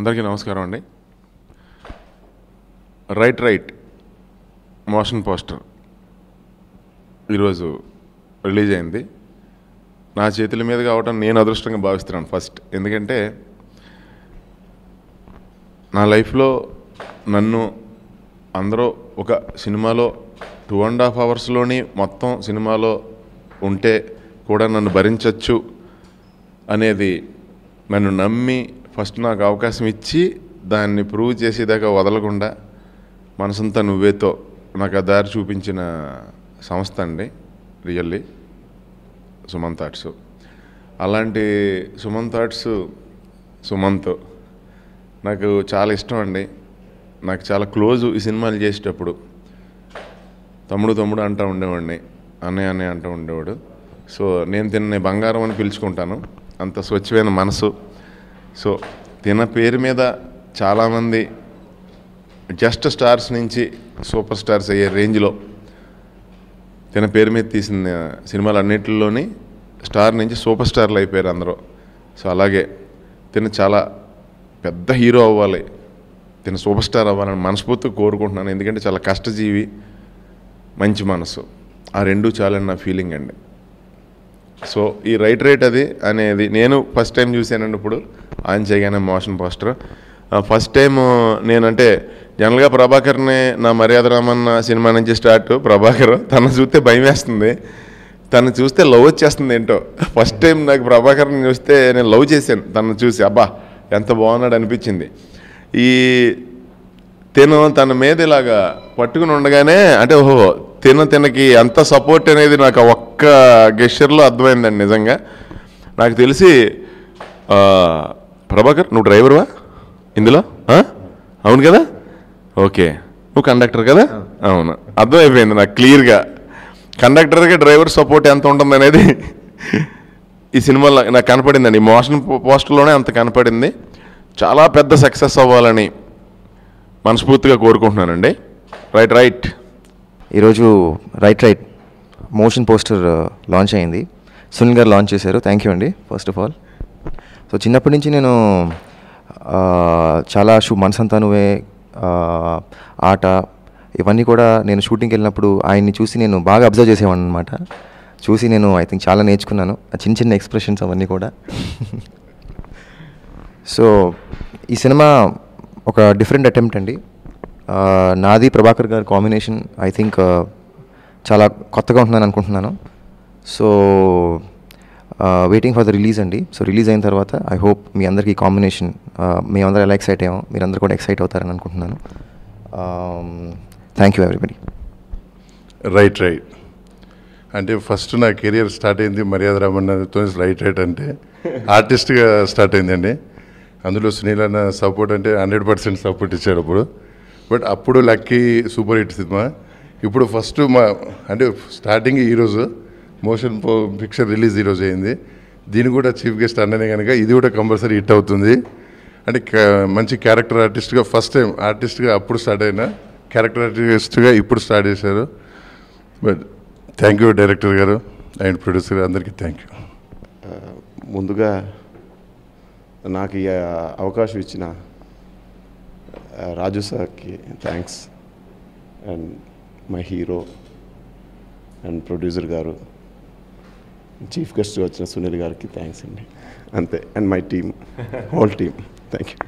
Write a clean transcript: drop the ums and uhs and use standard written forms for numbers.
అందరికీ నమస్కారం అండి. రైట్ మోషన్ పోస్టర్ ఈరోజు రిలీజ్ అయింది. నా చేతుల మీద కావటం నేను అదృష్టంగా భావిస్తున్నాను ఫస్ట్. ఎందుకంటే నా లైఫ్లో నన్ను అందరూ ఒక సినిమాలో 2.5 అవర్స్లోని మొత్తం సినిమాలో ఉంటే కూడా నన్ను భరించవచ్చు అనేది నన్ను నమ్మి ఫస్ట్ నాకు అవకాశం ఇచ్చి దాన్ని ప్రూవ్ చేసేదాకా వదలకుండా మనసంతా నువ్వేతో నాకు ఆ దారి చూపించిన సంస్థ అండి రియల్లీ సుమన్ థాట్స్. అలాంటి సుమన్ థాట్స్ సుమంత్ నాకు చాలా ఇష్టం అండి. నాకు చాలా క్లోజు ఈ సినిమాలు చేసేటప్పుడు. తమ్ముడు అంటూ ఉండేవాడిని, అన్నయ్య అంటూ ఉండేవాడు. సో నేను తిన్న బంగారం అని పిలుచుకుంటాను, అంత స్వచ్ఛమైన మనసు. సో తిన పేరు మీద చాలామంది జస్ట్ స్టార్స్ నుంచి సూపర్ స్టార్స్ అయ్యే రేంజ్లో తిన పేరు మీద తీసిన సినిమాలు అన్నింటిలోని స్టార్ నుంచి సూపర్ స్టార్లు అయిపోయారు అందరూ. సో అలాగే తిన చాలా పెద్ద హీరో అవ్వాలి, తిన సూపర్ స్టార్ అవ్వాలని మనస్ఫూర్తిగా కోరుకుంటున్నాను. ఎందుకంటే చాలా కష్టజీవి, మంచి మనసు, ఆ రెండూ చాలని నా ఫీలింగ్ అండి. సో ఈ రైట్ అది అనేది నేను ఫస్ట్ టైం చూశానండి. ఇప్పుడు ఆయన చేయగానే మోషన్ పోస్టర్ ఫస్ట్ టైం నేనంటే జనరల్గా ప్రభాకర్ని నా మర్యాద రామన్న సినిమా నుంచి స్టార్ట్. ప్రభాకర్ తను చూస్తే భయం వేస్తుంది, తను చూస్తే లవ్ వచ్చేస్తుంది ఏంటో. ఫస్ట్ టైం నాకు ప్రభాకర్ని చూస్తే నేను లవ్ చేశాను. తను చూసి అబ్బా ఎంత బాగున్నాడు అనిపించింది. ఈ తన మీద ఇలాగా పట్టుకుని ఉండగానే అంటే ఓహో తినకి ఎంత సపోర్ట్ అనేది నాకు ఒక్క గెస్చర్లో అర్థమైందండి. నిజంగా నాకు తెలిసి ప్రభాకర్ నువ్వు డ్రైవర్వా ఇందులో? అవును కదా, ఓకే. నువ్వు కండక్టర్ కదా? అవును, అర్థమైపోయింది నాకు క్లియర్గా. కండక్టర్గా డ్రైవర్ సపోర్ట్ ఎంత ఉంటుంది అనేది ఈ సినిమాలో నాకు కనపడిందండి. ఈ మోషన్ పోస్టర్లోనే అంత కనపడింది. చాలా పెద్ద సక్సెస్ అవ్వాలని మనస్ఫూర్తిగా కోరుకుంటున్నానండి. రైట్ ఈరోజు రైట్ మోషన్ పోస్టర్ లాంచ్ అయింది. సునీల్ గారు లాంచ్ చేశారు. థ్యాంక్ యూ అండి ఫస్ట్ ఆఫ్ ఆల్. సో చిన్నప్పటి నుంచి నేను చాలా మనసంతా నువ్వే, ఆట, ఇవన్నీ కూడా నేను షూటింగ్కి వెళ్ళినప్పుడు ఆయన్ని చూసి నేను బాగా అబ్జర్వ్ చేసేవాడిని అనమాట. చూసి నేను ఐ థింక్ చాలా నేర్చుకున్నాను ఆ చిన్న ఎక్స్ప్రెషన్స్ అవన్నీ కూడా. సో ఈ సినిమా ఒక డిఫరెంట్ అటెంప్ట్ అండి. నాది ప్రభాకర్ గారి కాంబినేషన్ ఐ థింక్ చాలా కొత్తగా ఉంటుందని అనుకుంటున్నాను. So waiting for the release అండి. సో రిలీజ్ అయిన తర్వాత ఐ హోప్ మీ అందరికీ కాంబినేషన్ మేమందరం ఎలా ఎక్సైట్ అయ్యామో మీరందరూ కూడా ఎక్సైట్ అవుతారని అనుకుంటున్నాను. Thank you everybody. రైట్ అంటే ఫస్ట్ నా కెరియర్ స్టార్ట్ అయింది మర్యాద రామన్నతో. రైట్ అంటే ఆర్టిస్ట్గా స్టార్ట్ అయిందండి. అందులో సునీల్ అన్న సపోర్ట్ అంటే 100% సపోర్ట్ ఇచ్చాడు అప్పుడు. బట్ అప్పుడు లక్కీ సూపర్ హిట్ సినిమా. ఇప్పుడు ఫస్ట్ అంటే స్టార్టింగ్ ఈరోజు మోషన్ పిక్చర్ రిలీజ్ ఈరోజు అయింది. దీని కూడా చీఫ్ గెస్ట్ అన్ననే కనుక ఇది కూడా కంపల్సరీ హిట్ అవుతుంది. అంటే మంచి క్యారెక్టర్ ఆర్టిస్ట్గా ఫస్ట్ టైం ఆర్టిస్ట్గా అప్పుడు స్టార్ట్ అయినా క్యారెక్టర్ ఆర్టిస్ట్గా ఇప్పుడు స్టార్ట్ చేశారు. బట్ థ్యాంక్ యూ డైరెక్టర్ గారు అండ్ ప్రొడ్యూసర్ గారు అందరికీ థ్యాంక్ యూ. ముందుగా నాకు ఈ అవకాశం ఇచ్చిన రాజు సార్కి thanks, and my hero and producer గారు, చీఫ్ గెస్ట్ వచ్చిన సునీల్ గారికి థ్యాంక్స్ అండి. అంతే. And my team, whole team, thank you.